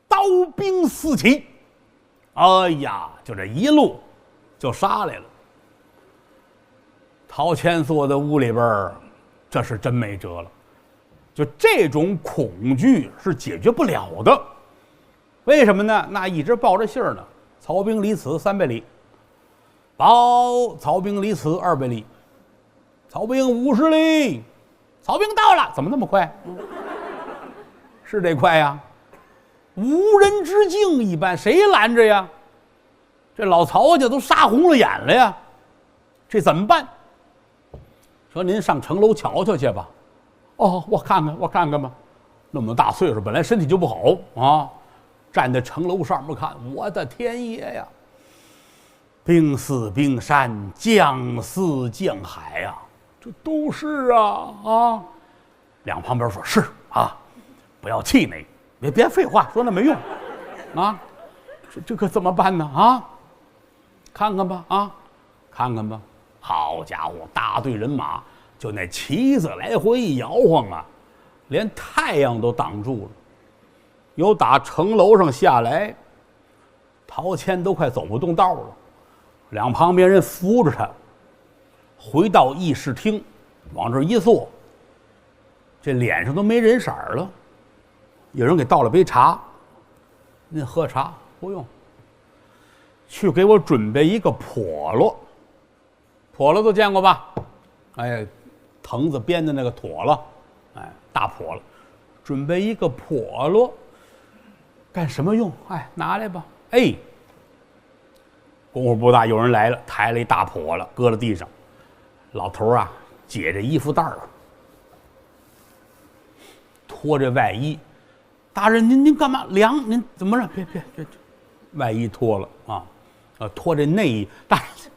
刀兵四起，哎呀，就这一路就杀来了。陶谦坐在屋里边，这是真没辙了。就这种恐惧是解决不了的，为什么呢？那一直报着信儿呢，曹兵离此300里，报曹兵离此200里，曹兵50里，曹兵到了，怎么那么快？是这快呀？无人之境一般，谁拦着呀？这老曹家都杀红了眼了呀，这怎么办？说您上城楼瞧瞧去吧。哦，我看看吧。那么大岁数，本来身体就不好啊，站在城楼上面看，我的天爷呀！冰似冰山，江似江海啊，这都是啊！两旁边说是啊，不要气馁，别废话，说那没用啊。这可怎么办呢？啊，看看吧啊，看看吧。好家伙，大队人马就那旗子来回一摇晃啊，连太阳都挡住了。有打城楼上下来，陶谦都快走不动道了，两旁边人扶着他，回到议事厅，往这一坐，这脸上都没人色儿了。有人给倒了杯茶，您喝茶不用，去给我准备一个笸箩。笸箩都见过吧？哎，藤子编的那个笸箩，哎，大笸箩，准备一个笸箩，干什么用？哎，拿来吧。哎，功夫不大，有人来了，抬了一大笸箩，搁在地上。老头啊，解着衣服带儿，脱这外衣。大人，您干嘛？凉？您怎么着？别，外衣脱了啊，脱这内衣。大人，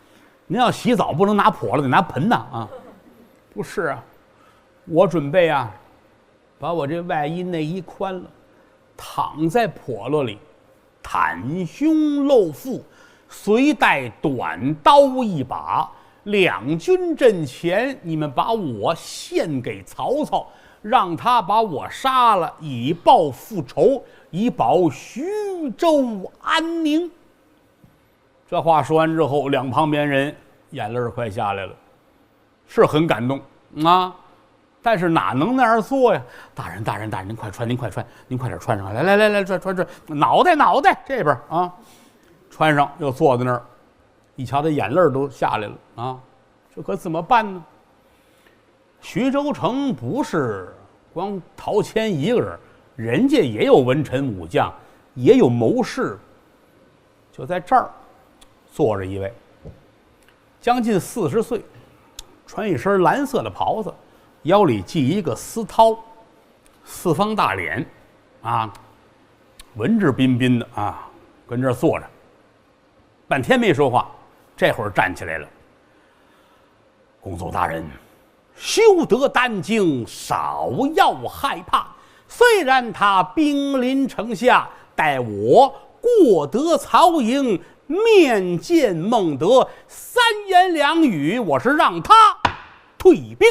您要洗澡不能拿笸箩，得拿盆呐啊！不是啊，我准备啊，把我这外衣内衣宽了，躺在笸箩里，袒胸露腹，随带短刀一把。两军阵前，你们把我献给曹操，让他把我杀了，以报复仇，以保徐州安宁。这话说完之后，两旁边人眼泪快下来了，是很感动啊，但是哪能那样做呀？大人，您快穿，您快点穿上，来，穿，脑袋这边啊，穿上又坐在那儿，一瞧这眼泪都下来了啊，这可怎么办呢？徐州城不是光陶谦一个人，人家也有文臣武将，也有谋士。就在这儿坐着一位，将近40岁，穿一身蓝色的袍子，腰里系一个丝绦，四方大脸，啊，文质彬彬的啊，跟这儿坐着，半天没说话，这会儿站起来了。公祖大人，休得担惊，少要害怕。虽然他兵临城下，待我过得曹营，面见孟德，3言2语，我是让他退兵。